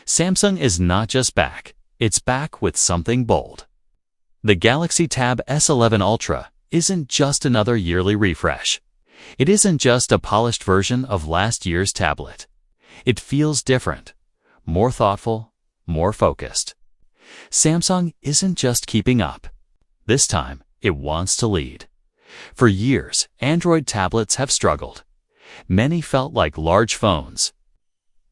Samsung is not just back, it's back with something bold. The Galaxy Tab S11 Ultra isn't just another yearly refresh. It isn't just a polished version of last year's tablet. It feels different, more thoughtful, more focused. Samsung isn't just keeping up. This time, it wants to lead. For years, Android tablets have struggled. Many felt like large phones.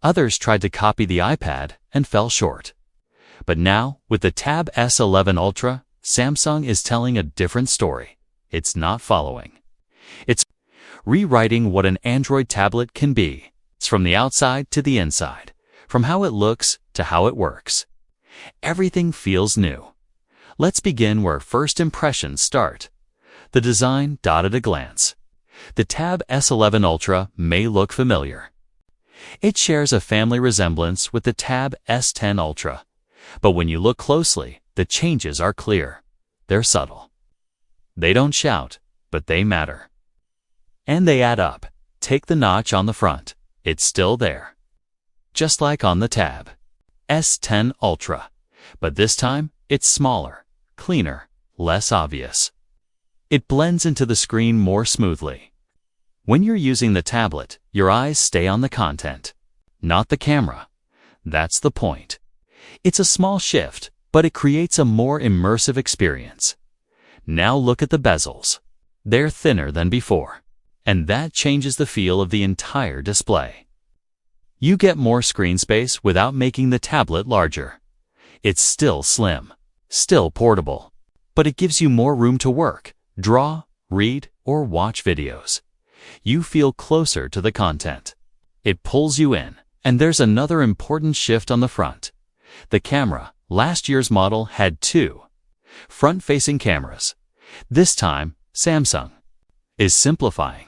Others tried to copy the iPad and fell short. But now, with the Tab S11 Ultra, Samsung is telling a different story. It's not following. It's rewriting what an Android tablet can be. It's from the outside to the inside, from how it looks to how it works. Everything feels new. Let's begin where first impressions start. The design at a glance. The Tab S11 Ultra may look familiar. It shares a family resemblance with the Tab S10 Ultra. But when you look closely, the changes are clear. They're subtle. They don't shout, but they matter. And they add up. Take the notch on the front. It's still there. Just like on the Tab S10 Ultra. But this time, it's smaller, cleaner, less obvious. It blends into the screen more smoothly. When you're using the tablet, your eyes stay on the content, not the camera. That's the point. It's a small shift, but it creates a more immersive experience. Now look at the bezels. They're thinner than before, and that changes the feel of the entire display. You get more screen space without making the tablet larger. It's still slim, still portable, but it gives you more room to work, draw, read, or watch videos. You feel closer to the content. It pulls you in, and there's another important shift on the front. The camera, last year's model had two front-facing cameras. This time, Samsung is simplifying.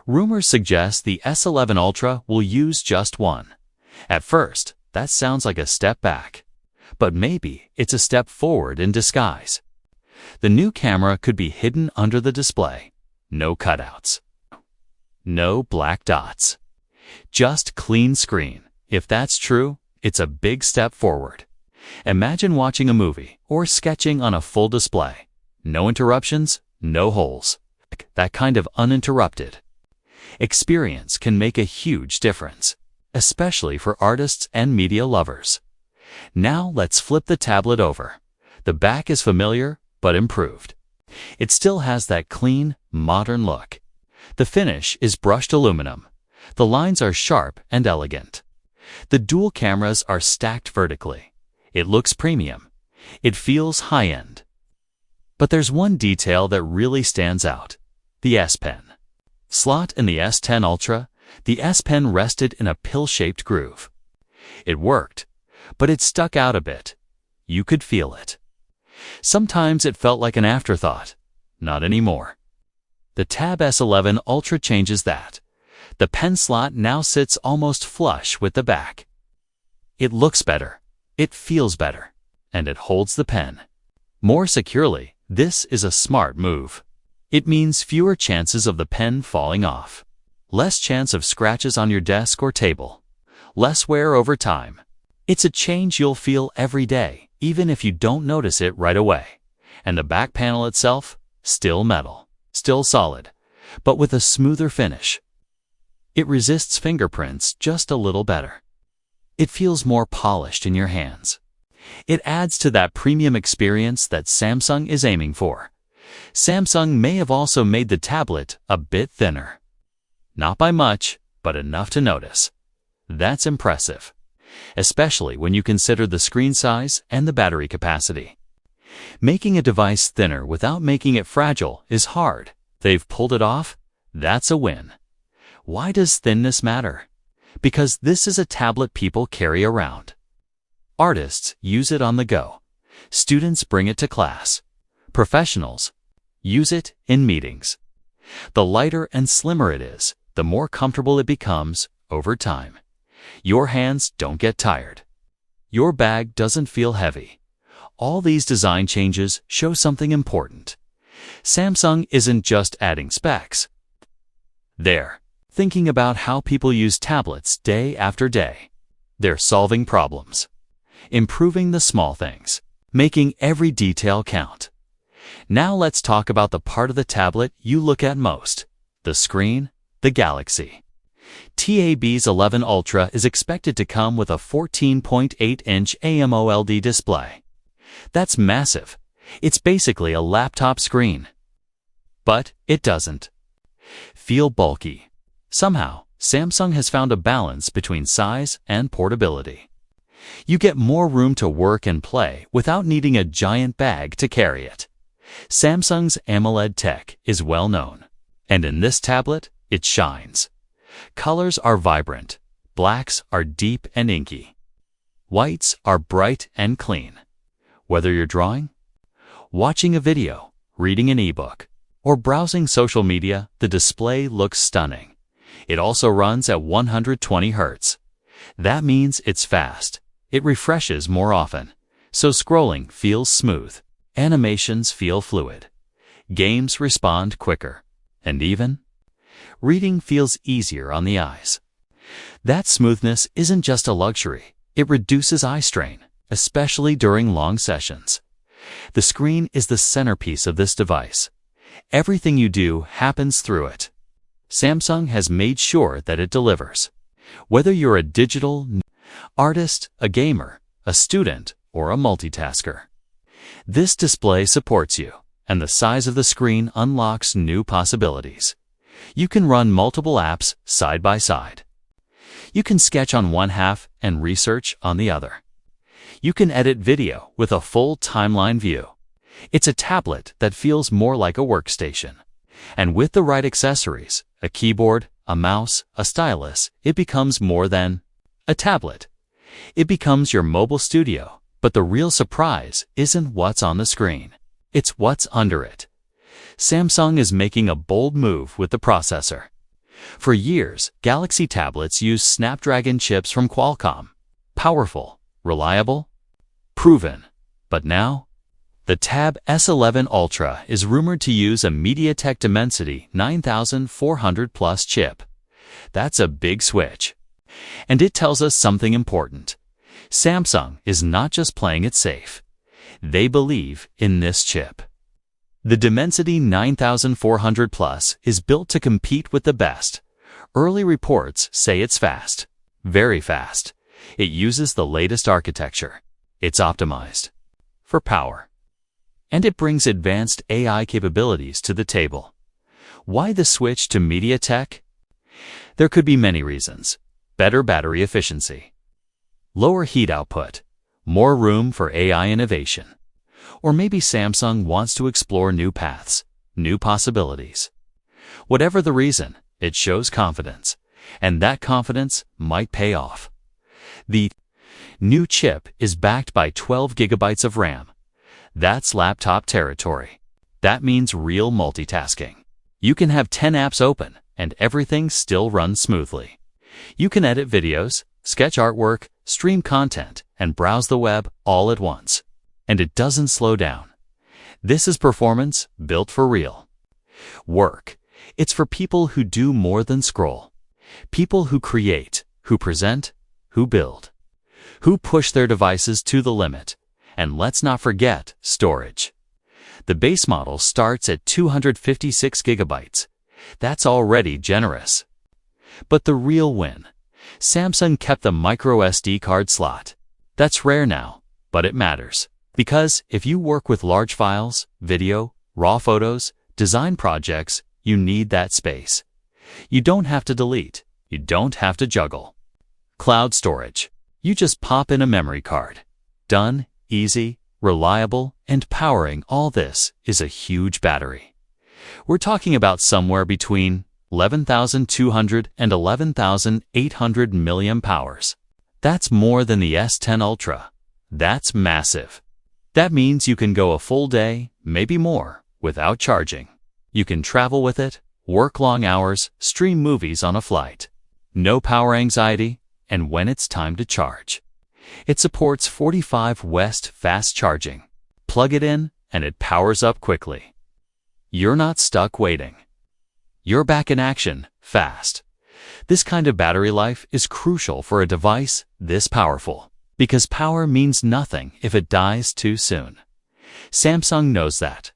Rumors suggest the S11 Ultra will use just one. At first, that sounds like a step back. But maybe it's a step forward in disguise. The new camera could be hidden under the display. No cutouts. No black dots. Just clean screen. If that's true, it's a big step forward. Imagine watching a movie or sketching on a full display. No interruptions, no holes. That kind of uninterrupted experience can make a huge difference, especially for artists and media lovers. Now let's flip the tablet over. The back is familiar, but improved. It still has that clean, modern look. The finish is brushed aluminum. The lines are sharp and elegant. The dual cameras are stacked vertically. It looks premium. It feels high-end. But there's one detail that really stands out. The S Pen. Slot in the S10 Ultra, the S Pen rested in a pill-shaped groove. It worked, but it stuck out a bit. You could feel it. Sometimes it felt like an afterthought. Not anymore. The Tab S11 Ultra changes that. The pen slot now sits almost flush with the back. It looks better, it feels better, and it holds the pen more securely. This is a smart move. It means fewer chances of the pen falling off, less chance of scratches on your desk or table, less wear over time. It's a change you'll feel every day, even if you don't notice it right away. And the back panel itself, still metal, still solid, but with a smoother finish. It resists fingerprints just a little better. It feels more polished in your hands. It adds to that premium experience that Samsung is aiming for. Samsung may have also made the tablet a bit thinner. Not by much, but enough to notice. That's impressive, especially when you consider the screen size and the battery capacity. Making a device thinner without making it fragile is hard. They've pulled it off. That's a win. Why does thinness matter? Because this is a tablet people carry around. Artists use it on the go. Students bring it to class. Professionals use it in meetings. The lighter and slimmer it is, the more comfortable it becomes over time. Your hands don't get tired. Your bag doesn't feel heavy. All these design changes show something important. Samsung isn't just adding specs. They're thinking about how people use tablets day after day. They're solving problems, improving the small things, making every detail count. Now let's talk about the part of the tablet you look at most, the screen, the Galaxy. TAB's 11 Ultra is expected to come with a 14.8-inch AMOLED display. That's massive. It's basically a laptop screen. But it doesn't feel bulky. Somehow, Samsung has found a balance between size and portability. You get more room to work and play without needing a giant bag to carry it. Samsung's AMOLED tech is well known, and in this tablet, it shines. Colors are vibrant, blacks are deep and inky, whites are bright and clean. Whether you're drawing, watching a video, reading an ebook, or browsing social media, the display looks stunning. It also runs at 120 Hz. That means it's fast. It refreshes more often, so scrolling feels smooth. Animations feel fluid. Games respond quicker. And even reading feels easier on the eyes. That smoothness isn't just a luxury. It reduces eye strain, especially during long sessions. The screen is the centerpiece of this device. Everything you do happens through it. Samsung has made sure that it delivers. Whether you're a digital artist, a gamer, a student, or a multitasker, this display supports you, and the size of the screen unlocks new possibilities. You can run multiple apps side by side. You can sketch on one half and research on the other. You can edit video with a full timeline view. It's a tablet that feels more like a workstation. And with the right accessories, a keyboard, a mouse, a stylus, it becomes more than a tablet. It becomes your mobile studio. But the real surprise isn't what's on the screen. It's what's under it. Samsung is making a bold move with the processor. For years, Galaxy tablets used Snapdragon chips from Qualcomm. Powerful, reliable, proven. But now, the Tab S11 Ultra is rumored to use a MediaTek Dimensity 9400 Plus chip. That's a big switch. And it tells us something important. Samsung is not just playing it safe. They believe in this chip. The Dimensity 9400 Plus is built to compete with the best. Early reports say it's fast, very fast. It uses the latest architecture. It's optimized for power. And it brings advanced AI capabilities to the table. Why the switch to MediaTek? There could be many reasons. Better battery efficiency, lower heat output, more room for AI innovation. Or maybe Samsung wants to explore new paths, new possibilities. Whatever the reason, it shows confidence, and that confidence might pay off. The new chip is backed by 12 gigabytes of RAM. That's laptop territory. That means real multitasking. You can have 10 apps open, and everything still runs smoothly. You can edit videos, sketch artwork, stream content, and browse the web all at once. And it doesn't slow down. This is performance built for real work. It's for people who do more than scroll. People who create, who present, who build, who push their devices to the limit. And let's not forget storage. The base model starts at 256 gigabytes. That's already generous. But the real win, Samsung kept the micro SD card slot. That's rare now, but it matters. Because if you work with large files, video, raw photos, design projects, you need that space. You don't have to delete. You don't have to juggle. Cloud storage. You just pop in a memory card. Done, easy, reliable, and powering all this is a huge battery. We're talking about somewhere between 11,200 and 11,800 milliamp hours. That's more than the S10 Ultra. That's massive. That means you can go a full day, maybe more, without charging. You can travel with it, work long hours, stream movies on a flight. No power anxiety, and when it's time to charge. It supports 45 West fast charging. Plug it in, and it powers up quickly. You're not stuck waiting. You're back in action, fast. This kind of battery life is crucial for a device this powerful, because power means nothing if it dies too soon. Samsung knows that,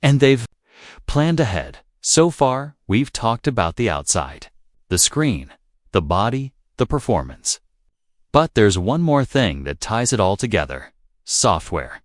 and they've planned ahead. So far, we've talked about the outside, the screen, the body, the performance. But there's one more thing that ties it all together: software.